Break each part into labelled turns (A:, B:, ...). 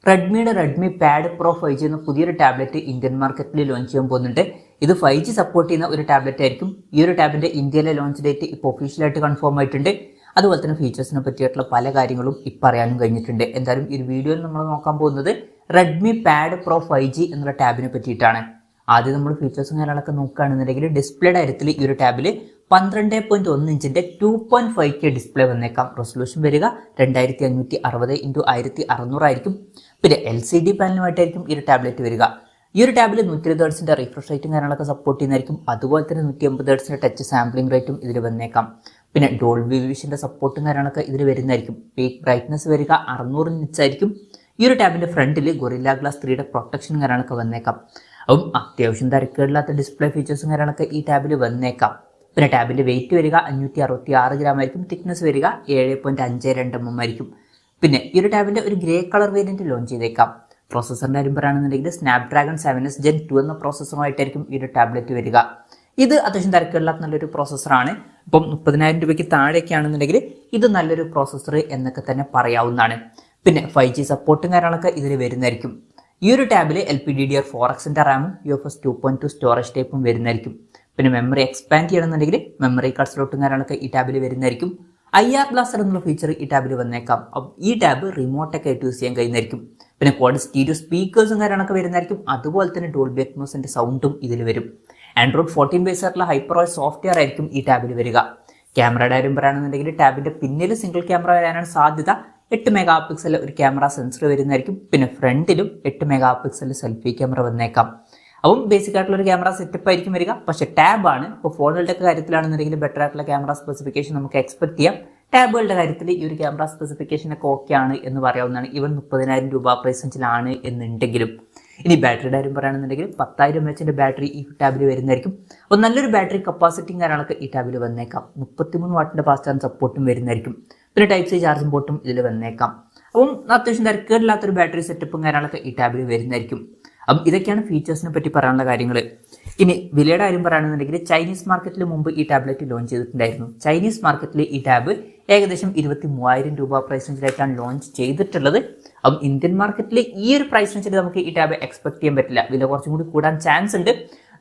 A: Redmi pad pro 5G എന്ന പുതിയൊരു tablet Indian മാർക്കറ്റിൽ ലോഞ്ച് ചെയ്യാൻ പോകുന്നുണ്ട്. ഇത് 5G സപ്പോർട്ട് ചെയ്യുന്ന ഒരു ടാബ്ലറ്റ് ആയിരിക്കും. ഈ ഒരു ടാബിന്റെ ഇന്ത്യയിലെ ലോഞ്ച് ഡേറ്റ് ഇപ്പോൾ ഒഫീഷ്യലായിട്ട് കൺഫേം ആയിട്ടുണ്ട്. അതുപോലെ തന്നെ ഫീച്ചേഴ്സിനെ പറ്റിയിട്ടുള്ള പല കാര്യങ്ങളും ഇപ്പോൾ അറിയാനും കഴിഞ്ഞിട്ടുണ്ട്. എന്തായാലും ഈ വീഡിയോയിൽ നമ്മൾ നോക്കാൻ പോകുന്നത് റെഡ്മി പാഡ് പ്രോ 5G എന്നുള്ള ടാബിനെ പറ്റിയിട്ടാണ്. ആദ്യം നമ്മൾ ഫീച്ചേഴ്സും കാര്യങ്ങളൊക്കെ നോക്കുകയാണെന്നുണ്ടെങ്കിൽ ഡിസ്പ്ലേയുടെ കാര്യത്തിൽ ഈ ഒരു ടാബിൽ 12.1 ഇഞ്ചിന്റെ 2.5K ഡിസ്പ്ലേ വന്നേക്കാം. റെസൊല്യൂഷൻ വരിക 2560x1600 ആയിരിക്കും. പിന്നെ LCD പാനലുമായിട്ടായിരിക്കും ഈ ഒരു ടാബ്ലറ്റ് വരിക. ഈ ഒരു ടാബിൽ 120 ഹെർട്സിന്റെ റിഫ്രഷ് റേറ്റും കാര്യങ്ങളൊക്കെ സപ്പോർട്ട് ചെയ്യുന്നതായിരിക്കും. അതുപോലെ തന്നെ 180 ഹെർട്സിന്റെ ടച്ച് സാമ്പിളിംഗ് റേറ്റും ഇതിൽ വന്നേക്കാം. പിന്നെ ഡോൾബി വിഷന്റെ സപ്പോർട്ടും കാര്യങ്ങളൊക്കെ ഇതിൽ വരുന്നതായിരിക്കും. പീക്ക് ബ്രൈറ്റ്നസ് വരിക 600 നിറ്റ്സ് ആയിരിക്കും. ഈ ഒരു ടാബിന്റെ ഫ്രണ്ടിൽ ഗൊറില്ല ഗ്ലാസ് 3യുടെ പ്രൊട്ടക്ഷനും കാര്യങ്ങളൊക്കെ വന്നേക്കാം. അപ്പം അത്യാവശ്യം തിരക്കേടില്ലാത്ത ഡിസ്പ്ലേ ഫീച്ചേഴ്സും കാര്യങ്ങളൊക്കെ ഈ ടാബിൽ വന്നേക്കാം. പിന്നെ ടാബിന്റെ വെയിറ്റ് വരിക 566 ഗ്രാം ആയിരിക്കും. തിക്നെസ് വരിക 7.52 mm ആയിരിക്കും. പിന്നെ ഈ ഒരു ടാബിന്റെ ഒരു ഗ്രേ കളർ വേരിയന്റ് ലോഞ്ച് ചെയ്തേക്കാം. പ്രോസസറിന്റെ കാര്യം പറയുകയാണെന്നുണ്ടെങ്കിൽ സ്നാപ്ഡ്രാഗൺ 7S Gen 2 എന്ന പ്രോസസറുമായിട്ടായിരിക്കും ഈ ഒരു ടാബ്ലറ്റ് വരിക. ഇത് അത്യാവശ്യം തിരക്കേടില്ലാത്ത നല്ലൊരു പ്രോസസ്സറാണ്. ഇപ്പം 30,000 രൂപയ്ക്ക് താഴേക്കാണെന്നുണ്ടെങ്കിൽ ഇത് നല്ലൊരു പ്രോസസ്സർ എന്നൊക്കെ തന്നെ പറയാവുന്നതാണ്. പിന്നെ 5G സപ്പോർട്ടും കാര്യങ്ങളൊക്കെ ഇതിൽ വരുന്നതായിരിക്കും. ഈ ഒരു ടാബിൽ LPDDR4Xന്റെ റാമും UFS 2.2 സ്റ്റോറേജ് ടൈപ്പും വരുന്നതായിരിക്കും. പിന്നെ മെമ്മറി എക്സ്പാൻഡ് ചെയ്യണമെന്നുണ്ടെങ്കിൽ മെമ്മറി കാർഡ് സ്ലോട്ടും കാര്യങ്ങളൊക്കെ ഈ ടാബിൽ വരുന്നതായിരിക്കും. IR ബ്ലാസ്റ്റർ എന്നുള്ള ഫീച്ചർ ഈ ടാബിൽ വന്നേക്കാം. അപ്പം ഈ ടാബ് റിമോട്ടൊക്കെ ആയിട്ട് യൂസ് ചെയ്യാൻ കഴിയുന്നതായിരിക്കും. പിന്നെ ക്വാഡ് സ്റ്റീരിയോ സ്പീക്കേഴ്സും കാര്യങ്ങളൊക്കെ വരുന്നതായിരിക്കും. അതുപോലെ തന്നെ ഡോൾബി അറ്റ്മോസിന്റെ സൗണ്ടും ഇതിൽ വരും. Android 14 ബേസ് ആയിട്ടുള്ള HyperOS സോഫ്റ്റ്വെയർ ആയിരിക്കും ഈ ടാബിൽ വരിക. ക്യാമറയുടെ കാര്യം പറയുകയാണെന്നുണ്ടെങ്കിൽ ടാബിന്റെ പിന്നിൽ സിംഗിൾ ക്യാമറ വരാനാണ് സാധ്യത. 8 മെഗാ പിക്സൽ ഒരു ക്യാമറ സെൻസർ വരുന്നതായിരിക്കും. പിന്നെ ഫ്രണ്ടിലും 8 മെഗാ പിക്സൽ സെൽഫി ക്യാമറ വന്നേക്കാം. അപ്പം ബേസിക് ആയിട്ടുള്ള ഒരു ക്യാമറ സെറ്റപ്പ് ആയിരിക്കും വരിക. പക്ഷേ ടാബാണ്. ഇപ്പോൾ ഫോണുകളുടെ കാര്യത്തിലാണെന്നുണ്ടെങ്കിൽ ബെറ്റർ ആയിട്ടുള്ള ക്യാമറ സ്പെസിഫിക്കേഷൻ നമുക്ക് എക്സ്പെക്ട് ചെയ്യാം. ടാബുകളുടെ കാര്യത്തിൽ ഈ ഒരു ക്യാമറ സ്പെസിഫിക്കേഷൻ ഒക്കെ ഓക്കെ ആണ് എന്ന് പറയാവുന്നതാണ്. ഇവൻ 30,000 രൂപ പ്രൈസ് റേഞ്ചിലാണ് എന്നുണ്ടെങ്കിലും. ഇനി ബാറ്ററിയുടെ കാര്യം പറയുകയാണെന്നുണ്ടെങ്കിൽ 10,000 mAh ബാറ്ററി ഈ ടാബിൽ വരുന്നതായിരിക്കും. അപ്പോൾ നല്ലൊരു ബാറ്ററി കപ്പാസിറ്റിയും കാര്യങ്ങളൊക്കെ ഈ ടാബിൽ വന്നേക്കാം. 33 വാട്ടിന്റെ ഫാസ്റ്റ് ചാർജ് സപ്പോർട്ടും വരുന്നതായിരിക്കും. പിന്നെ Type C ചാർജിംഗ് പോർട്ടും ഇതിൽ വന്നേക്കാം. അപ്പം അത്യാവശ്യം തിരക്കേടില്ലാത്തൊരു ബാറ്ററി സെറ്റപ്പും കാര്യങ്ങളൊക്കെ ഈ ടാബിൽ വരുന്നതായിരിക്കും. അപ്പം ഇതൊക്കെയാണ് ഫീച്ചേഴ്സിനെ പറ്റി പറയാനുള്ള കാര്യങ്ങൾ. ഇനി വിലയുടെ കാര്യം പറയുകയാണെന്നുണ്ടെങ്കിൽ ചൈനീസ് മാർക്കറ്റിൽ മുമ്പ് ഈ ടാബ്ലറ്റ് ലോഞ്ച് ചെയ്തിട്ടുണ്ടായിരുന്നു. ചൈനീസ് മാർക്കറ്റിൽ ഈ ടാബ് ഏകദേശം 23,000 രൂപ പ്രൈസ് റേഞ്ചിലായിട്ടാണ് ലോഞ്ച് ചെയ്തിട്ടുള്ളത്. അപ്പം ഇന്ത്യൻ മാർക്കറ്റിൽ ഈ ഒരു പ്രൈസ് റേഞ്ചിൽ നമുക്ക് ഈ ടാബ് എക്സ്പെക്ട് ചെയ്യാൻ പറ്റില്ല. വില കുറച്ചും കൂടി കൂടാൻ ചാൻസ് ഉണ്ട്.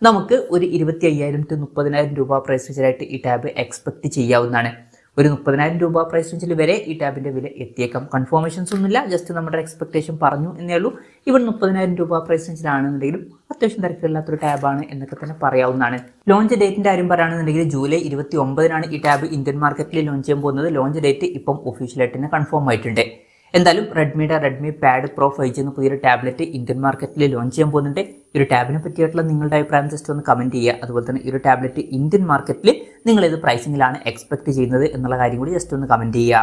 A: നമുക്ക് ഒരു 25,000 to 30,000 രൂപ പ്രൈസ് റേഞ്ചിലായിട്ട് ഈ ടാബ് എക്സ്പെക്ട് ചെയ്യാവുന്നതാണ്. ഒരു 30,000 രൂപ പ്രൈസ് റേഞ്ചിൽ വരെ ഈ ടാബിന്റെ വില എത്തിയേക്കാം. കൺഫർമേഷൻസ് ഒന്നുമില്ല, ജസ്റ്റ് നമ്മുടെ എക്സ്പെക്ടേഷൻ പറഞ്ഞു എന്നേ ഉള്ളൂ. ഇവൻ 30,000 രൂപ പ്രൈസ് റേഞ്ചിലാണെന്നുണ്ടെങ്കിലും അത്യാവശ്യം തിരക്കില്ലാത്തൊരു ടാബാണ് എന്നൊക്കെ തന്നെ പറയാവുന്നതാണ്. ലോഞ്ച് ഡേറ്റിന്റെ കാര്യം പറയുകയാണെന്നുണ്ടെങ്കിൽ ജൂലൈ 29 ഈ ടാബ് ഇന്ത്യൻ മാർക്കറ്റിൽ ലോഞ്ച് ചെയ്യാൻ പോകുന്നത്. ലോഞ്ച് ഡേറ്റ് ഇപ്പം ഒഫീഷ്യലായിട്ട് തന്നെ കൺഫേം ആയിട്ടുണ്ട്. എന്തായാലും റെഡ്മി പാഡ് പ്രോ 5G എന്ന പുതിയൊരു ടാബ്ലറ്റ് ഇന്ത്യൻ മാർക്കറ്റിൽ ലോഞ്ച് ചെയ്യാൻ പോകുന്നുണ്ട്. ഈ ഒരു ടാബിനെ പറ്റിയിട്ടുള്ള നിങ്ങളുടെ അഭിപ്രായം ജസ്റ്റ് ഒന്ന് കമന്റ് ചെയ്യുക. അതുപോലെ തന്നെ ഈ ഒരു ടാബ്ലറ്റ് ഇന്ത്യൻ മാർക്കറ്റിൽ നിങ്ങൾ ഏത് പ്രൈസിങ്ങിലാണ് എക്സ്പെക്ട് ചെയ്യുന്നത് എന്നുള്ള കാര്യം കൂടി ജസ്റ്റ് ഒന്ന് കമന്റ് ചെയ്യുക.